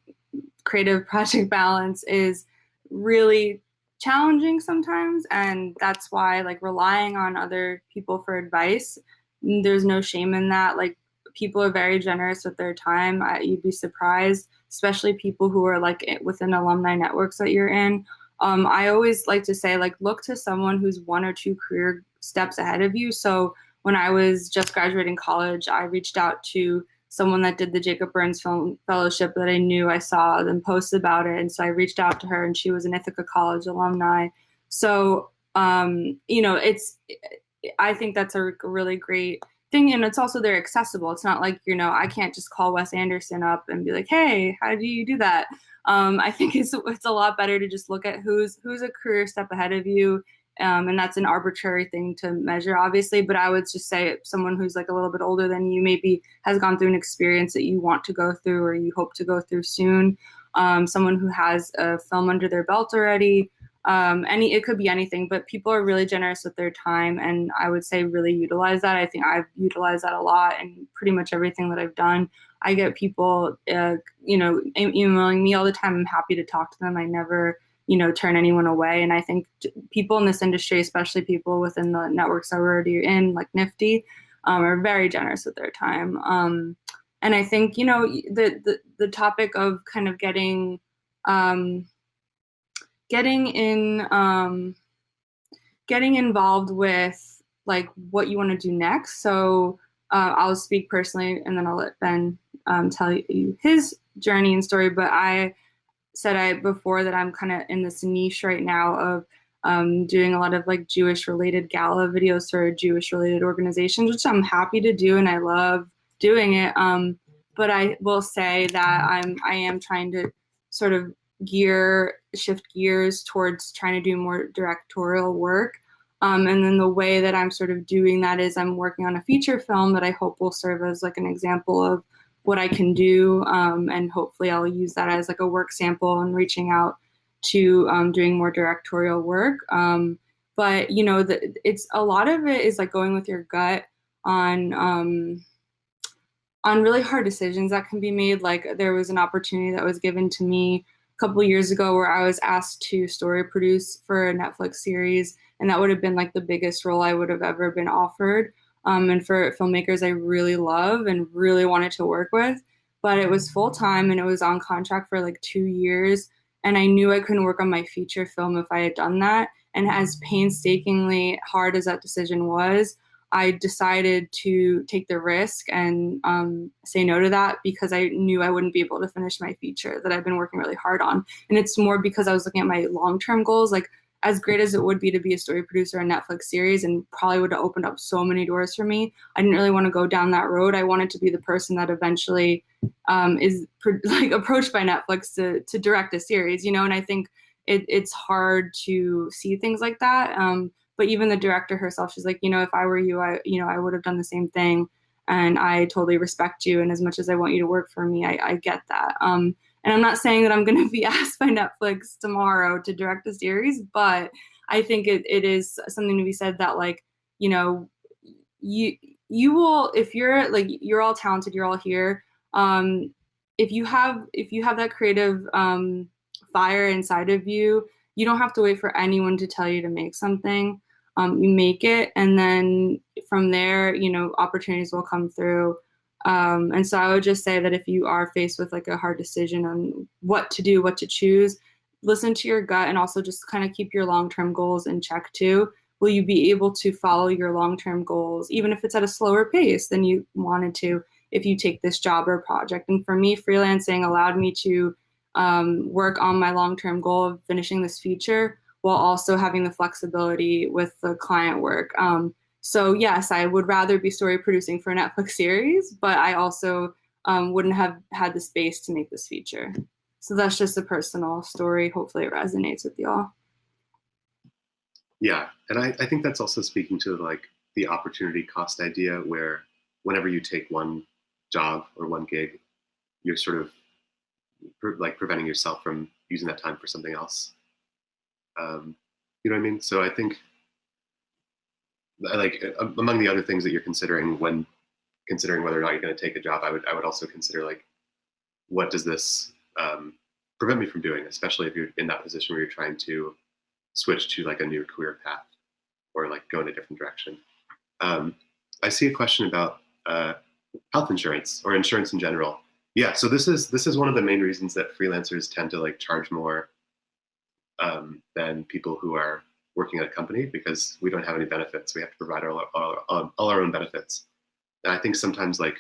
creative project balance is really challenging sometimes, and that's why like relying on other people for advice, there's no shame in that. Like people are very generous with their time. You'd be surprised, especially people who are like within alumni networks that you're in. I always like to say, like, look to someone who's 1 or 2 career steps ahead of you. So when I was just graduating college, I reached out to someone that did the Jacob Burns Film Fellowship that I knew. I saw them post about it. And so I reached out to her, and she was an Ithaca College alumni. So, I think that's a really great thing. And it's also, they're accessible. It's not like, I can't just call Wes Anderson up and be like, hey, how do you do that? I think it's a lot better to just look at who's a career step ahead of you. And that's an arbitrary thing to measure, obviously, but I would just say someone who's like a little bit older than you maybe has gone through an experience that you want to go through or you hope to go through soon. Someone who has a film under their belt already. It could be anything, but people are really generous with their time, and I would say really utilize that. I think I've utilized that a lot in pretty much everything that I've done. I get people, emailing me all the time. I'm happy to talk to them. I never turn anyone away. And I think people in this industry, especially people within the networks that we're already in, like NFFTY, are very generous with their time. And I think, the topic of kind of getting involved with like what you want to do next. So I'll speak personally, and then I'll let Ben tell you his journey and story. But I said before that I'm kind of in this niche right now of doing a lot of like Jewish related gala videos for Jewish related organizations, which I'm happy to do and I love doing it. But I will say that I am trying to sort of shift gears towards trying to do more directorial work. And then the way that I'm sort of doing that is I'm working on a feature film that I hope will serve as like an example of what I can do, and hopefully I'll use that as like a work sample and reaching out to doing more directorial work. But you know, it's a lot of it is like going with your gut on really hard decisions that can be made. Like there was an opportunity that was given to me a couple of years ago where I was asked to story produce for a Netflix series, and that would have been like the biggest role I would have ever been offered. And for filmmakers I really love and really wanted to work with, but it was full time and it was on contract for like 2 years. And I knew I couldn't work on my feature film if I had done that. And as painstakingly hard as that decision was, I decided to take the risk and say no to that because I knew I wouldn't be able to finish my feature that I've been working really hard on. And it's more because I was looking at my long-term goals. Like, as great as it would be to be a story producer on a Netflix series and probably would have opened up so many doors for me, I didn't really want to go down that road. I wanted to be the person that eventually is like approached by Netflix to direct a series, you know, and I think it's hard to see things like that. But even the director herself, she's like, you know, if I were you, I would have done the same thing. And I totally respect you. And as much as I want you to work for me, I get that. And I'm not saying that I'm going to be asked by Netflix tomorrow to direct a series, but I think it is something to be said that, like, you know, you will, if you're like, you're all talented, you're all here. If you have that creative fire inside of you, you don't have to wait for anyone to tell you to make something. You make it, and then from there, you know, opportunities will come through. And so I would just say that if you are faced with like a hard decision on what to do, what to choose, listen to your gut and also just kind of keep your long-term goals in check too. Will you be able to follow your long-term goals, even if it's at a slower pace than you wanted to, if you take this job or project? And for me, freelancing allowed me to work on my long-term goal of finishing this feature while also having the flexibility with the client work. So yes, I would rather be story producing for a Netflix series, but I also wouldn't have had the space to make this feature. So that's just a personal story. Hopefully it resonates with y'all. Yeah, and I think that's also speaking to like the opportunity cost idea, where whenever you take one job or one gig, you're sort of like preventing yourself from using that time for something else. You know what I mean? So I think, like, among the other things that you're considering when considering whether or not you're going to take a job, I would also consider, like, what does this prevent me from doing, especially if you're in that position where you're trying to switch to like a new career path or like go in a different direction. I see a question about health insurance or insurance in general. Yeah, so this is one of the main reasons that freelancers tend to like charge more than people who are working at a company, because we don't have any benefits. We have to provide all our own benefits. And I think sometimes like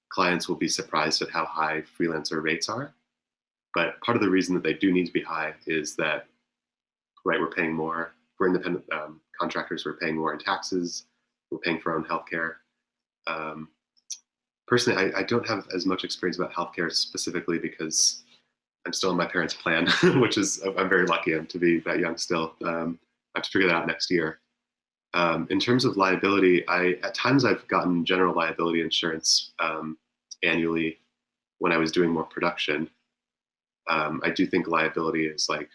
clients will be surprised at how high freelancer rates are. But part of the reason that they do need to be high is that, right, we're paying more. For independent contractors, we're paying more in taxes. We're paying for our own healthcare. Personally, I don't have as much experience about healthcare specifically because I'm still in my parents' plan, which is, I'm very lucky to be that young still. I have to figure that out next year. In terms of liability, at times I've gotten general liability insurance annually when I was doing more production. I do think liability is like,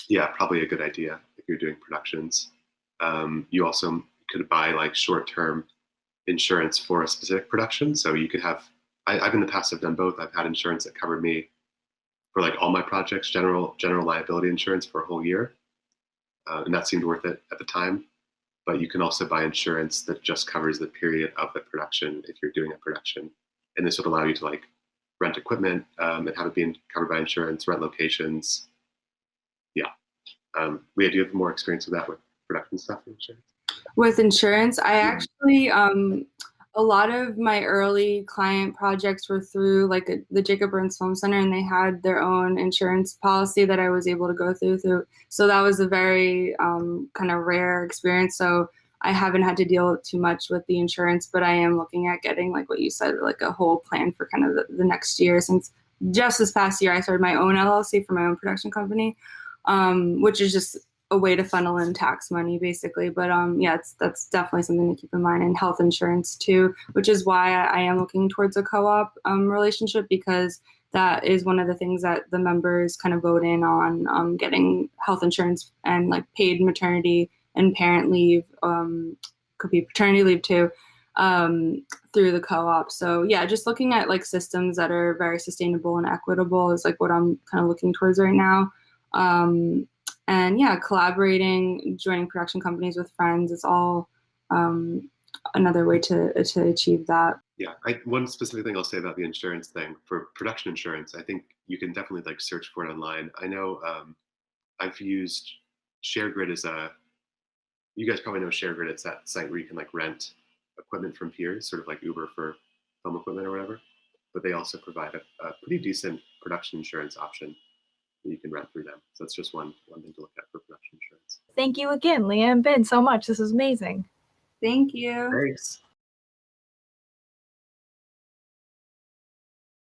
yeah, probably a good idea if you're doing productions. You also could buy like short-term insurance for a specific production. So you could have, I've in the past have done both. I've had insurance that covered me for like all my projects, general liability insurance for a whole year. And that seemed worth it at the time. But you can also buy insurance that just covers the period of the production if you're doing a production. And this would allow you to like rent equipment and have it being covered by insurance, rent locations. Yeah. Leah, do you have more experience with that, with production stuff and insurance? With insurance, I actually, a lot of my early client projects were through like the Jacob Burns Film Center, and they had their own insurance policy that I was able to go through. So that was a very kind of rare experience. So I haven't had to deal too much with the insurance, but I am looking at getting, like what you said, like a whole plan for kind of the next year. Since just this past year, I started my own LLC for my own production company, which is just a way to funnel in tax money basically. But yeah, that's definitely something to keep in mind, and health insurance too, which is why I am looking towards a co-op relationship, because that is one of the things that the members kind of vote in on, getting health insurance and like paid maternity and parent leave, could be paternity leave too, through the co-op. So yeah, just looking at like systems that are very sustainable and equitable is like what I'm kind of looking towards right now. And yeah, collaborating, joining production companies with friends is all another way to achieve that. Yeah, one specific thing I'll say about the insurance thing for production insurance, I think you can definitely like search for it online. I know I've used ShareGrid as you guys probably know ShareGrid. It's that site where you can like rent equipment from peers, sort of like Uber for film equipment or whatever. But they also provide a pretty decent production insurance option that you can rent through them. So that's just one thing to look at for production insurance. Thank you again, Leah and Ben, so much. This was amazing. Thank you. Thanks.